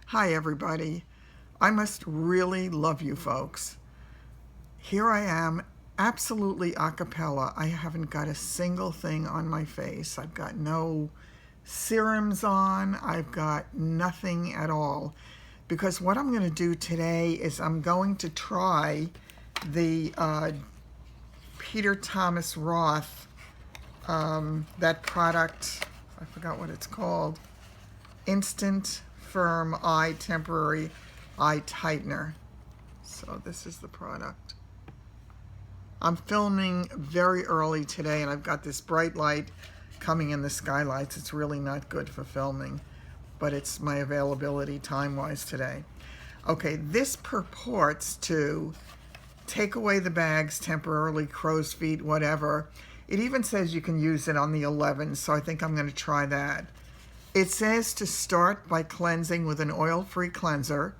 Hi everybody. I must really love you folks. Here I am, absolutely a cappella. I haven't got a single thing on my face. I've got no serums on. I've got nothing at all. Because what I'm going to do today is I'm going to try the Peter Thomas Roth, that product, I forgot what it's called, Instant Firm Eye Temporary Eye Tightener. So this is the product. I'm filming very early today and I've got this bright light coming in the skylights. It's really not good for filming, but it's my availability time-wise today. Okay, this purports to take away the bags temporarily, crow's feet, whatever. It even says you can use it on the 11, so I think I'm going to try that. It says to start by cleansing with an oil-free cleanser.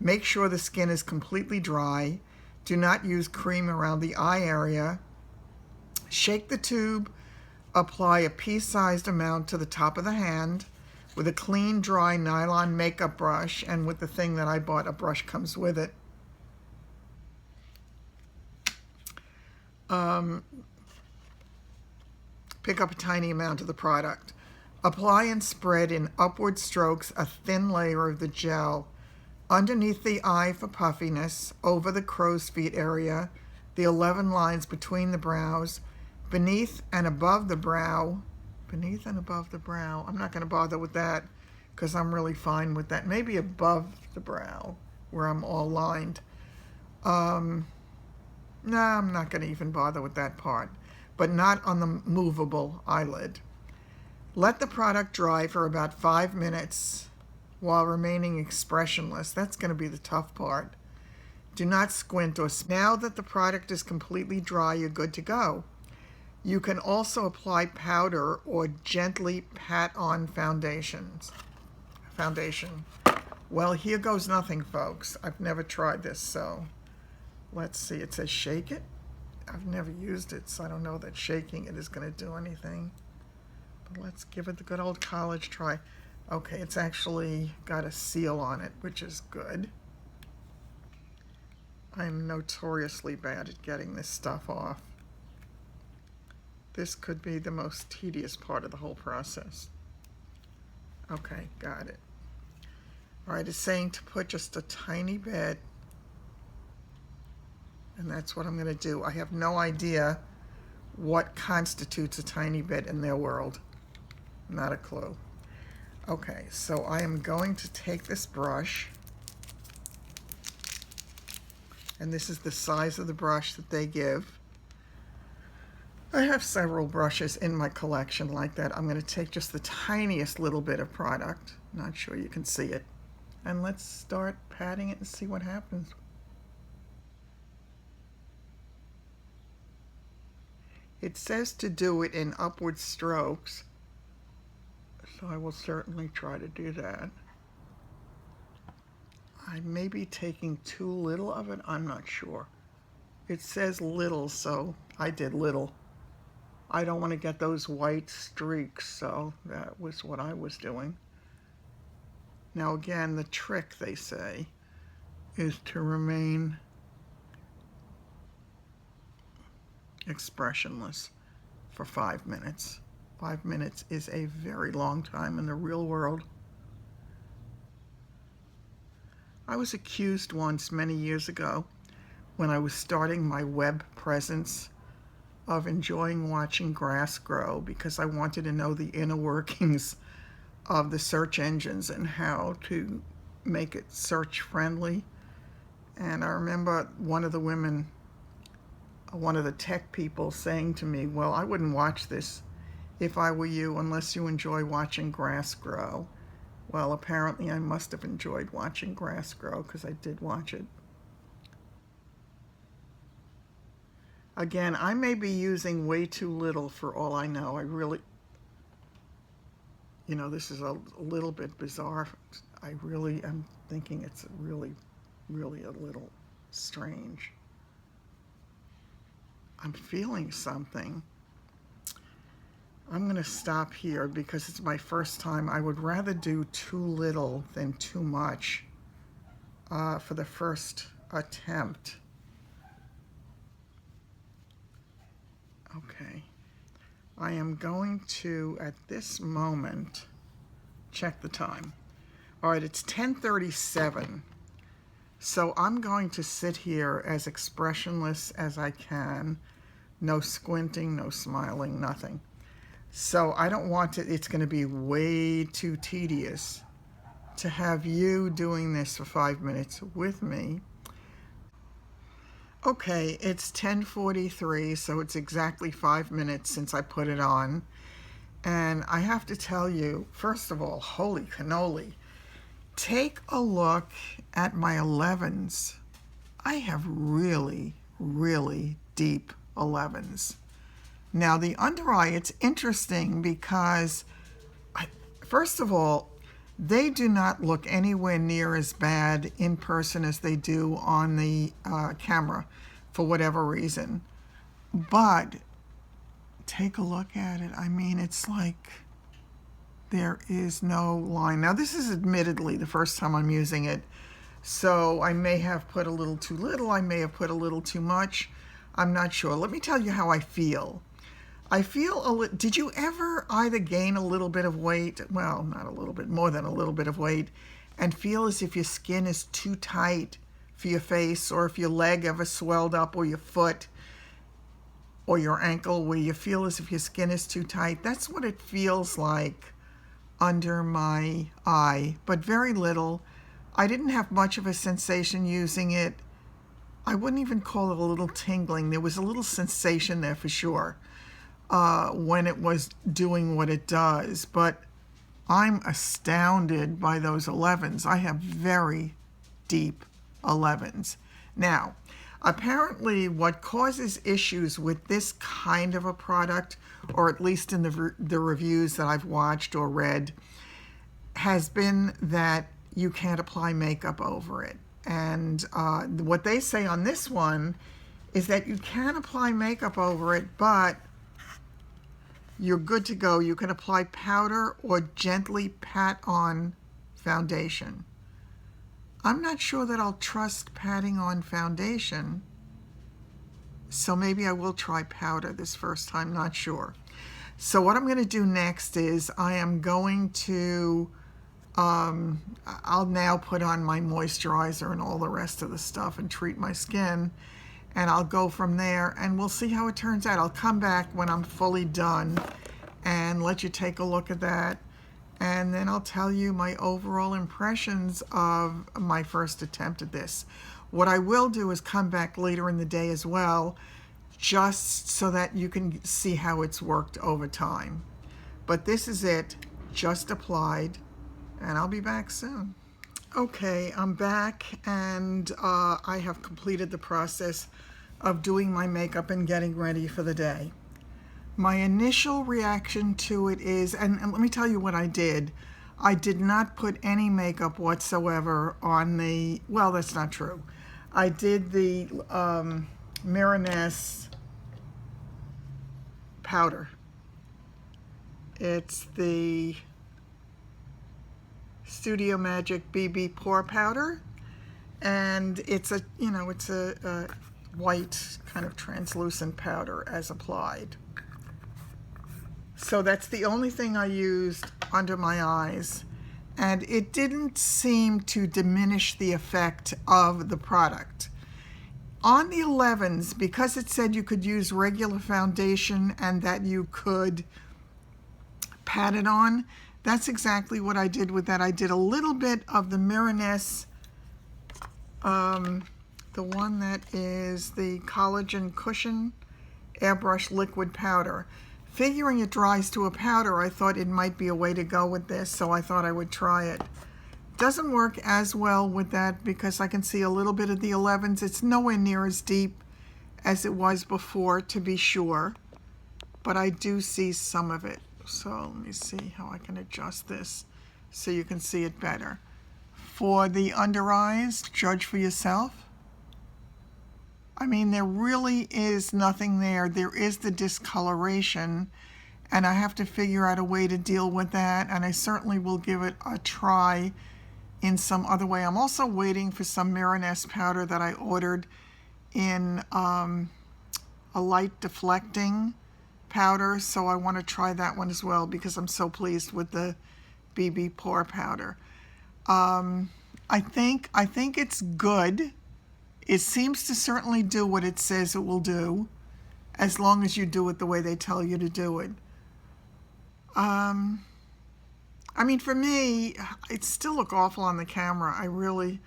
Make sure the skin is completely dry. Do not use cream around the eye area. Shake the tube. Apply a pea-sized amount to the top of the hand with a clean, dry nylon makeup brush, and with the thing that I bought, a brush comes with it. Pick up a tiny amount of the product. Apply and spread in upward strokes a thin layer of the gel underneath the eye for puffiness, over the crow's feet area, the 11 lines between the brows, beneath and above the brow. Beneath and above the brow. I'm not going to bother with that because I'm really fine with that. Maybe above the brow where I'm all lined. No, I'm not going to even bother with that part, but not on the movable eyelid. Let the product dry for about 5 minutes while remaining expressionless. That's going to be the tough part. Do not squint or now that the product is completely dry, you're good to go. You can also apply powder or gently pat on foundation. Well, here goes nothing, folks. I've never tried this, so let's see. It says shake it. I've never used it, so I don't know that shaking it is going to do anything. But let's give it the good old college try. Okay, it's actually got a seal on it, which is good. I'm notoriously bad at getting this stuff off. This could be the most tedious part of the whole process. Okay, got it. All right, it's saying to put just a tiny bit, and that's what I'm going to do. I have no idea what constitutes a tiny bit in their world. Not a clue. Okay, so I am going to take this brush, and this is the size of the brush that they give. I have several brushes in my collection like that. I'm going to take just the tiniest little bit of product. Not sure you can see it. And let's start patting it and see what happens. It says to do it in upward strokes, so I will certainly try to do that. I may be taking too little of it, I'm not sure. It says little, so I did little. I don't want to get those white streaks, so that was what I was doing. Now again, the trick, they say, is to remain expressionless for 5 minutes. 5 minutes is a very long time in the real world. I was accused once many years ago when I was starting my web presence of enjoying watching grass grow because I wanted to know the inner workings of the search engines and how to make it search friendly. And I remember one of the women, one of the tech people, saying to me, well, I wouldn't watch this if I were you unless you enjoy watching grass grow. Well, apparently I must have enjoyed watching grass grow because I did watch it. Again, I may be using way too little for all I know. I really, this is a little bit bizarre. I really am thinking it's really a little strange. I'm feeling something. I'm going to stop here because it's my first time. I would rather do too little than too much for the first attempt. Okay. I am going to, at this moment, check the time. All right, it's 10:37. So I'm going to sit here as expressionless as I can. No squinting, no smiling, nothing. So I don't want it, it's going to be way too tedious to have you doing this for 5 minutes with me. Okay, it's 10:43, so it's exactly 5 minutes since I put it on. And I have to tell you, first of all, holy cannoli, take a look at my 11s. I have really, really deep 11s. Now, the under eye, it's interesting because, first of all, they do not look anywhere near as bad in person as they do on the camera for whatever reason. But take a look at it. I mean, it's like there is no line. Now, this is admittedly the first time I'm using it, so I may have put a little too little. I may have put a little too much. I'm not sure. Let me tell you how I feel. I feel did you ever either gain a little bit of weight, well, not a little bit, more than a little bit of weight, and feel as if your skin is too tight for your face, or if your leg ever swelled up, or your foot, or your ankle, where you feel as if your skin is too tight? That's what it feels like under my eye, but very little. I didn't have much of a sensation using it. I wouldn't even call it a little tingling. There was a little sensation there for sure when it was doing what it does, but I'm astounded by those 11s. I have very deep 11s. Now, apparently what causes issues with this kind of a product, or at least in the reviews that I've watched or read, has been that you can't apply makeup over it. And what they say on this one is that you can apply makeup over it, but you're good to go. You can apply powder or gently pat on foundation. I'm not sure that I'll trust patting on foundation, so maybe I will try powder this first time, not sure. So what I'm going to do next is I am going to, I'll now put on my moisturizer and all the rest of the stuff and treat my skin, and I'll go from there, and we'll see how it turns out. I'll come back when I'm fully done and let you take a look at that, and then I'll tell you my overall impressions of my first attempt at this. What I will do is come back later in the day as well, just so that you can see how it's worked over time. But this is it, just applied, and I'll be back soon. Okay, I'm back, and I have completed the process of doing my makeup and getting ready for the day. My initial reaction to it is, and let me tell you what I did. I did not put any makeup whatsoever on the, well, that's not true. I did the Miraness powder. It's the Studio Magic BB Pore Powder, and it's a, you know, it's a white kind of translucent powder as applied. So that's the only thing I used under my eyes, and it didn't seem to diminish the effect of the product. On the 11s, because it said you could use regular foundation and that you could pat it on, that's exactly what I did with that. I did a little bit of the Miraness, the one that is the Collagen Cushion Airbrush Liquid Powder. Figuring it dries to a powder, I thought it might be a way to go with this, so I thought I would try it. Doesn't work as well with that because I can see a little bit of the 11s. It's nowhere near as deep as it was before, to be sure, but I do see some of it. So let me see how I can adjust this so you can see it better. For the under eyes, judge for yourself. I mean, there really is nothing there. There is the discoloration, and I have to figure out a way to deal with that, and I certainly will give it a try in some other way. I'm also waiting for some Miraness powder that I ordered in a light deflecting powder, so I want to try that one as well because I'm so pleased with the BB pore powder. I think it's good. It seems to certainly do what it says it will do, as long as you do it the way they tell you to do it. I mean, for me, it still look awful on the camera. I really,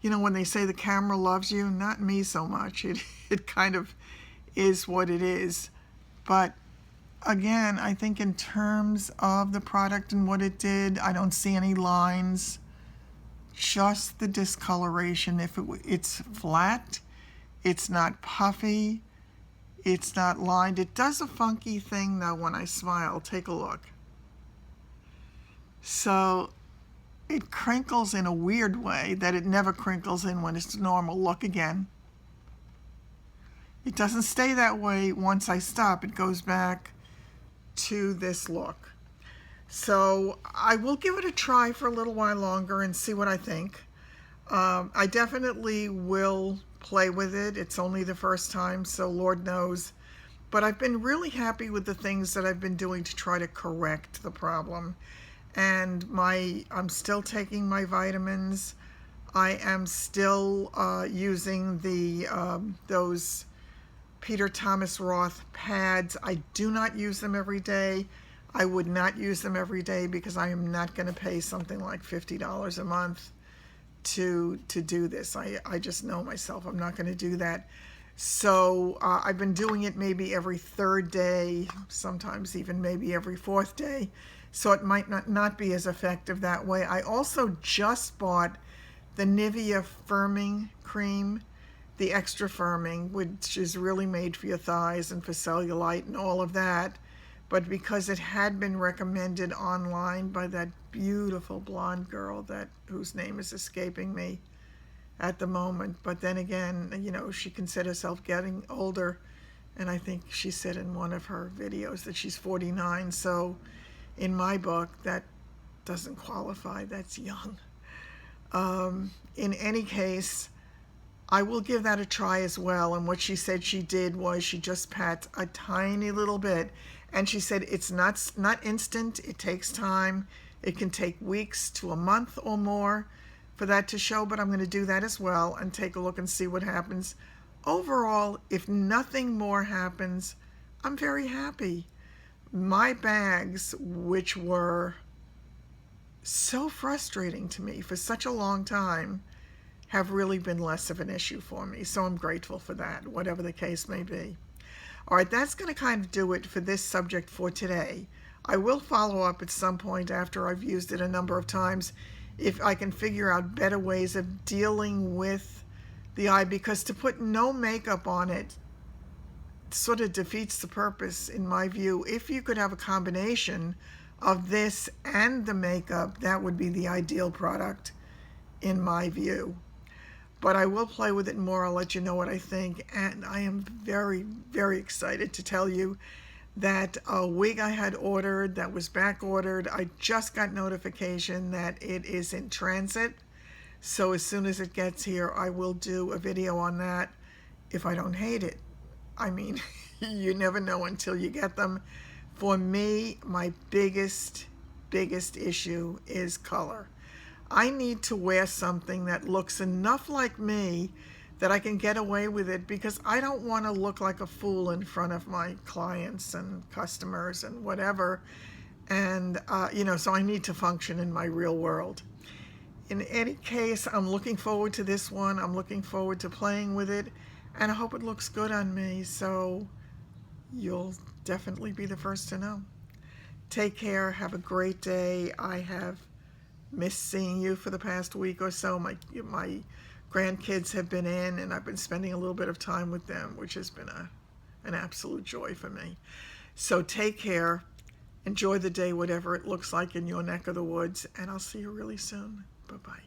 when they say the camera loves you, not me so much. It kind of is what it is. But again, I think in terms of the product and what it did, I don't see any lines. Just the discoloration. It's flat, it's not puffy, it's not lined. It does a funky thing though when I smile. Take a look. So it crinkles in a weird way that it never crinkles in when it's normal. Look again. It doesn't stay that way once I stop. It goes back to this look. So I will give it a try for a little while longer and see what I think. I definitely will play with it. It's only the first time, so Lord knows. But I've been really happy with the things that I've been doing to try to correct the problem. And I'm still taking my vitamins. I am still using those Peter Thomas Roth pads. I do not use them every day. I would not use them every day because I am not going to pay something like $50 a month to do this. I just know myself. I'm not going to do that. So I've been doing it maybe every third day, sometimes even maybe every fourth day. So it might not be as effective that way. I also just bought the Nivea firming cream, the extra firming, which is really made for your thighs and for cellulite and all of that. But because it had been recommended online by that beautiful blonde girl whose name is escaping me at the moment. But then again, she can set herself getting older. And I think she said in one of her videos that she's 49. So in my book, that doesn't qualify. That's young. In any case, I will give that a try as well. And what she said she did was she just pats a tiny little bit. And she said it's not instant. It takes time. It can take weeks to a month or more for that to show. But I'm going to do that as well and take a look and see what happens. Overall, if nothing more happens, I'm very happy. My bags, which were so frustrating to me for such a long time, have really been less of an issue for me. So I'm grateful for that, whatever the case may be. All right, that's going to kind of do it for this subject for today. I will follow up at some point after I've used it a number of times if I can figure out better ways of dealing with the eye, because to put no makeup on it sort of defeats the purpose in my view. If you could have a combination of this and the makeup, that would be the ideal product in my view. But I will play with it more. I'll let you know what I think. And I am very, very excited to tell you that a wig I had ordered that was back ordered, I just got notification that it is in transit. So as soon as it gets here, I will do a video on that if I don't hate it. I mean, you never know until you get them. For me, my biggest issue is color. I need to wear something that looks enough like me that I can get away with it, because I don't want to look like a fool in front of my clients and customers and whatever. And, so I need to function in my real world. In any case, I'm looking forward to this one. I'm looking forward to playing with it. And I hope it looks good on me, so you'll definitely be the first to know. Take care. Have a great day. I have missed seeing you for the past week or so. My grandkids have been in, and I've been spending a little bit of time with them, which has been an absolute joy for me. So take care. Enjoy the day, whatever it looks like in your neck of the woods, and I'll see you really soon. Bye-bye.